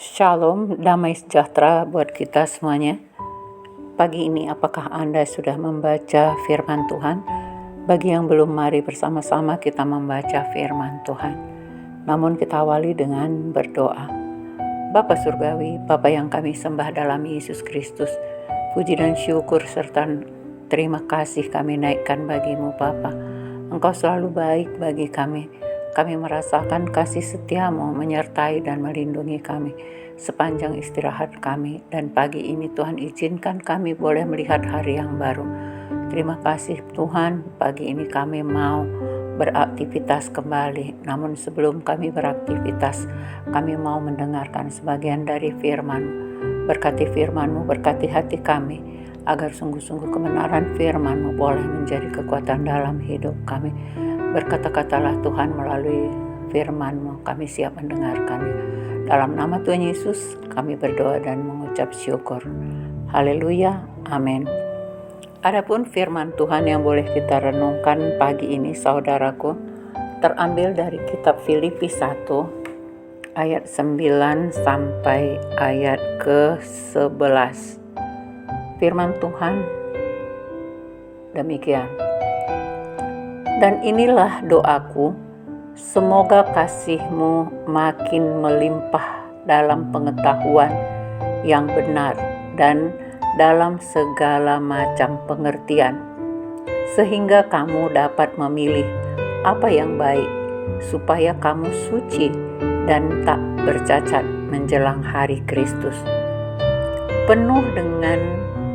Shalom, damai sejahtera buat kita semuanya. Pagi ini apakah Anda sudah membaca firman Tuhan? Bagi yang belum, mari bersama-sama kita membaca firman Tuhan. Namun kita awali dengan berdoa. Bapa Surgawi, Bapa yang kami sembah dalam Yesus Kristus, puji dan syukur serta terima kasih kami naikkan bagimu Bapa. Engkau selalu baik bagi kami. Kami merasakan kasih setiamu menyertai dan melindungi kami sepanjang istirahat kami. Dan pagi ini Tuhan izinkan kami boleh melihat hari yang baru. Terima kasih Tuhan, pagi ini kami mau beraktivitas kembali. Namun sebelum kami beraktivitas, kami mau mendengarkan sebagian dari firman-Mu. Berkati firman-Mu, berkati hati kami, agar sungguh-sungguh kebenaran firman-Mu boleh menjadi kekuatan dalam hidup kami. Berkata-katalah Tuhan melalui firman-Mu, kami siap mendengarkannya. Dalam nama Tuhan Yesus kami berdoa dan mengucap syukur. Haleluya, amin. Adapun firman Tuhan yang boleh kita renungkan pagi ini saudaraku, terambil dari kitab Filipi 1 ayat 9 sampai ayat ke-11. Firman Tuhan demikian. Dan inilah doaku, semoga kasih-Mu makin melimpah dalam pengetahuan yang benar dan dalam segala macam pengertian, sehingga kamu dapat memilih apa yang baik, supaya kamu suci dan tak bercacat menjelang hari Kristus, penuh dengan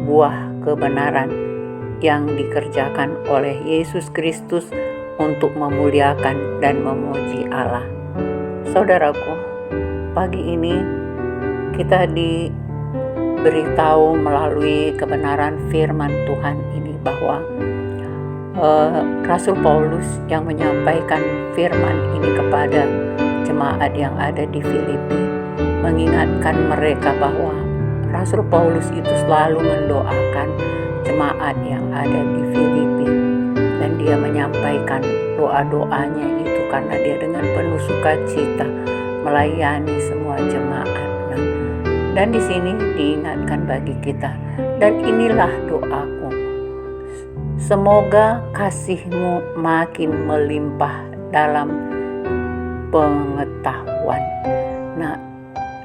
buah kebenaran yang dikerjakan oleh Yesus Kristus untuk memuliakan dan memuji Allah. Saudaraku, pagi ini kita diberitahu melalui kebenaran firman Tuhan ini bahwa Rasul Paulus yang menyampaikan firman ini kepada jemaat yang ada di Filipi, mengingatkan mereka bahwa Rasul Paulus itu selalu mendoakan jemaat yang ada di Filipi, dan dia menyampaikan doa-doanya itu karena dia dengan penuh sukacita melayani semua jemaat. Dan di sini diingatkan bagi kita, dan inilah doaku, semoga kasih-Mu makin melimpah dalam pengetahuan.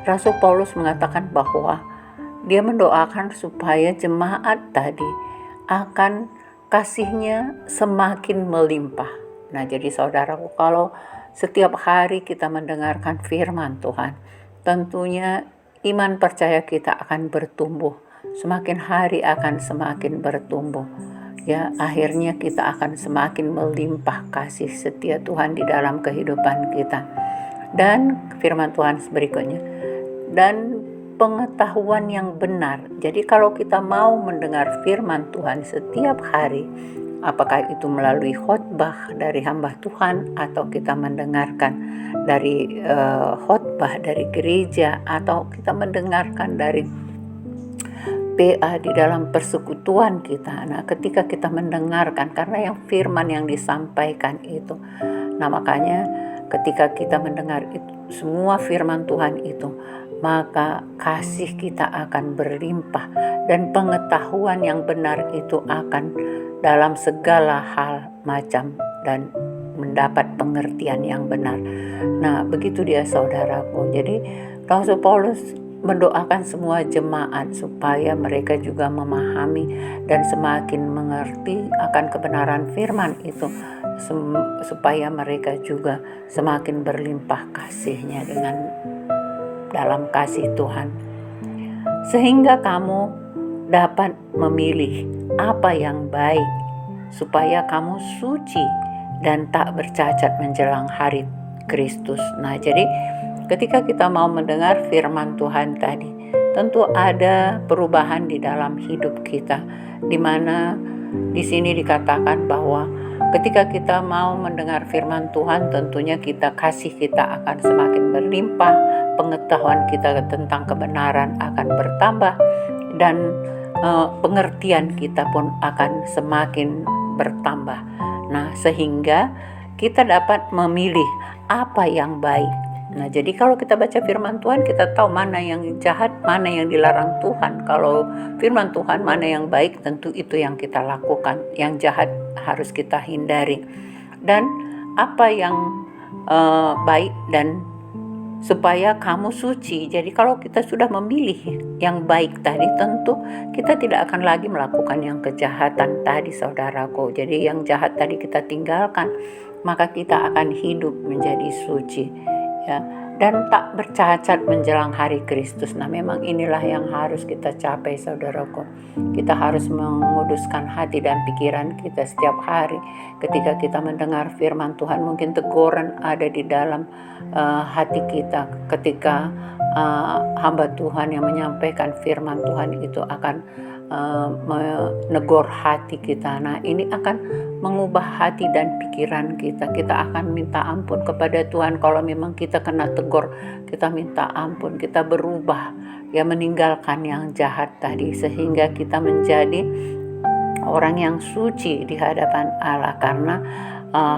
Rasul Paulus mengatakan bahwa dia mendoakan supaya jemaat tadi akan kasihnya semakin melimpah. Jadi saudaraku, kalau setiap hari kita mendengarkan firman Tuhan, tentunya iman percaya kita akan bertumbuh. Semakin hari akan semakin bertumbuh. Akhirnya kita akan semakin melimpah kasih setia Tuhan di dalam kehidupan kita. Dan firman Tuhan berikutnya, dan pengetahuan yang benar. Jadi kalau kita mau mendengar firman Tuhan setiap hari, apakah itu melalui khotbah dari hamba Tuhan, atau kita mendengarkan dari khotbah dari gereja, atau kita mendengarkan dari PA di dalam persekutuan kita. Ketika kita mendengarkan, karena yang firman yang disampaikan itu, makanya ketika kita mendengar itu semua firman Tuhan itu, maka kasih kita akan berlimpah, dan pengetahuan yang benar itu akan dalam segala hal macam dan mendapat pengertian yang benar. Begitu dia saudaraku. Jadi Rasul Paulus mendoakan semua jemaat supaya mereka juga memahami dan semakin mengerti akan kebenaran firman itu, supaya mereka juga semakin berlimpah kasihnya dengan dalam kasih Tuhan, sehingga kamu dapat memilih apa yang baik, supaya kamu suci dan tak bercacat menjelang hari Kristus. Jadi ketika kita mau mendengar firman Tuhan tadi, tentu ada perubahan di dalam hidup kita, di mana di sini dikatakan bahwa ketika kita mau mendengar firman Tuhan, tentunya kasih kita akan semakin berlimpah, pengetahuan kita tentang kebenaran akan bertambah, dan pengertian kita pun akan semakin bertambah. Sehingga kita dapat memilih apa yang baik, Nah, jadi kalau kita baca firman Tuhan, kita tahu mana yang jahat, mana yang dilarang Tuhan. Kalau firman Tuhan mana yang baik, tentu itu yang kita lakukan. Yang jahat harus kita hindari. Dan apa yang baik dan supaya kamu suci. Jadi kalau kita sudah memilih yang baik tadi, tentu kita tidak akan lagi melakukan yang kejahatan tadi, saudaraku. Jadi yang jahat tadi kita tinggalkan, maka kita akan hidup menjadi suci, ya, dan tak bercacat menjelang hari Kristus. Nah, memang inilah yang harus kita capai, saudaraku. Kita harus menguduskan hati dan pikiran kita setiap hari. Ketika kita mendengar firman Tuhan, mungkin teguran ada di dalam hati kita. Ketika hamba Tuhan yang menyampaikan firman Tuhan itu akan menegur hati kita. Nah, ini akan mengubah hati dan pikiran kita. Kita akan minta ampun kepada Tuhan. Kalau memang kita kena tegur, kita minta ampun, kita berubah, ya, meninggalkan yang jahat tadi, sehingga kita menjadi orang yang suci di hadapan Allah, karena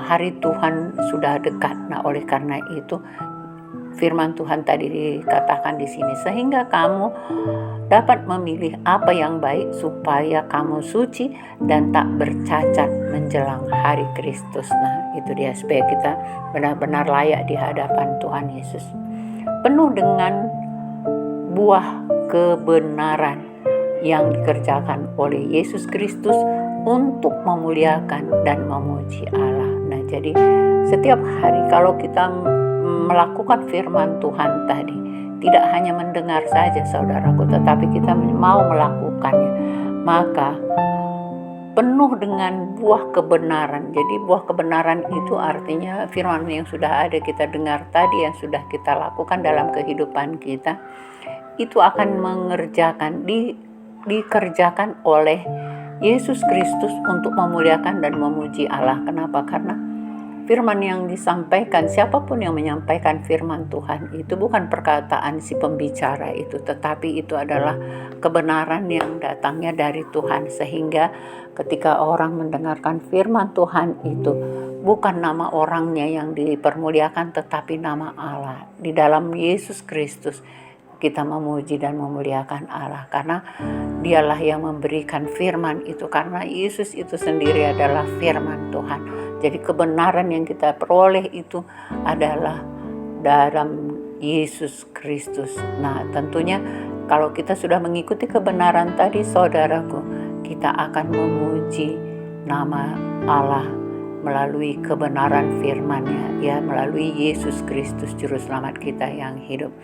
hari Tuhan sudah dekat. Nah, oleh karena itu firman Tuhan tadi dikatakan di sini, sehingga kamu dapat memilih apa yang baik supaya kamu suci dan tak bercacat menjelang hari Kristus. Nah, itu dia, supaya kita benar-benar layak di hadapan Tuhan Yesus, penuh dengan buah kebenaran yang dikerjakan oleh Yesus Kristus untuk memuliakan dan memuji Allah. Nah, jadi setiap hari kalau kita melakukan firman Tuhan tadi, tidak hanya mendengar saja, saudaraku, tetapi kita mau melakukannya, maka penuh dengan buah kebenaran. Jadi buah kebenaran itu artinya firman yang sudah ada kita dengar tadi, yang sudah kita lakukan dalam kehidupan kita, itu akan dikerjakan oleh Yesus Kristus untuk memuliakan dan memuji Allah. Kenapa? Karena firman yang disampaikan, siapapun yang menyampaikan firman Tuhan itu bukan perkataan si pembicara itu, tetapi itu adalah kebenaran yang datangnya dari Tuhan. Sehingga ketika orang mendengarkan firman Tuhan itu, bukan nama orangnya yang dipermuliakan, tetapi nama Allah. Di dalam Yesus Kristus kita memuji dan memuliakan Allah, karena dialah yang memberikan firman itu, karena Yesus itu sendiri adalah firman Tuhan. Jadi kebenaran yang kita peroleh itu adalah dalam Yesus Kristus. Nah, tentunya kalau kita sudah mengikuti kebenaran tadi, saudaraku, kita akan memuji nama Allah melalui kebenaran firman-Nya, ya, melalui Yesus Kristus juru selamat kita yang hidup.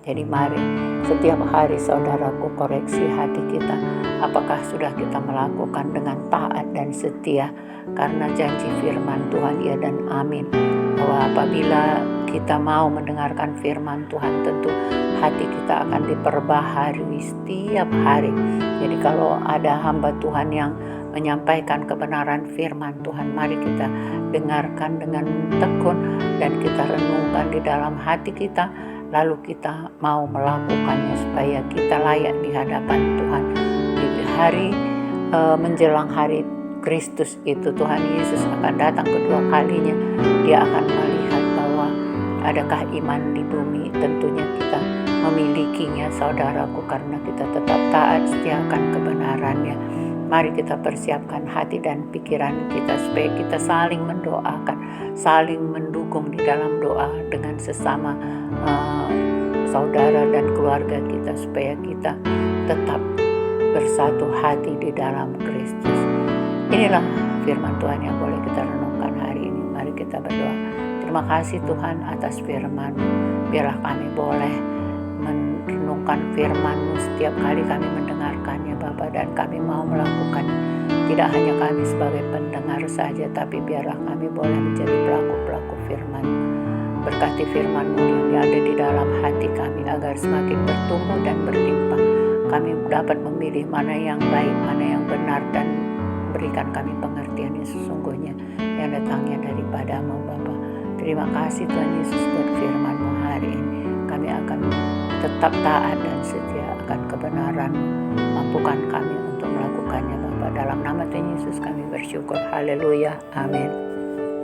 Jadi mari setiap hari, saudaraku, koreksi hati kita. Apakah sudah kita melakukan dengan taat dan setia? Karena janji firman Tuhan ya dan amin, bahwa apabila kita mau mendengarkan firman Tuhan, tentu hati kita akan diperbaharui setiap hari. Jadi kalau ada hamba Tuhan yang menyampaikan kebenaran firman Tuhan, mari kita dengarkan dengan tekun dan kita renungkan di dalam hati kita, lalu kita mau melakukannya supaya kita layak di hadapan Tuhan. Di hari menjelang hari Kristus itu, Tuhan Yesus akan datang kedua kalinya. Dia akan melihat bahwa adakah iman di bumi. Tentunya kita memilikinya, saudaraku, karena kita tetap taat setia akan kebenarannya. Mari kita persiapkan hati dan pikiran kita supaya kita saling mendoakan, saling mendukung di dalam doa dengan sesama saudara dan keluarga kita, supaya kita tetap bersatu hati di dalam Kristus. Inilah firman Tuhan yang boleh kita renungkan hari ini. Mari kita berdoa. Terima kasih Tuhan atas firman-Mu. Biarlah kami boleh merenungkan firman-Mu setiap kali kami mendengarkannya, Bapa, dan kami mau melakukannya. Tidak hanya kami sebagai pendengar saja, tapi biarlah kami boleh menjadi pelaku-pelaku firman-Mu. Berkati firman-Mu yang ada di dalam hati kami, agar semakin bertumbuh dan berlimpah. Kami dapat memilih mana yang baik, mana yang benar, dan berikan kami pengertian yang sesungguhnya yang datangnya daripada-Mu, Bapa. Terima kasih Tuhan Yesus buat firman-Mu hari ini. Kami akan tetap taat dan setia akan kebenaran. Mampukan kami untuk melakukannya, Bapa. Dalam nama Tuhan Yesus kami bersyukur. Haleluya. Amin.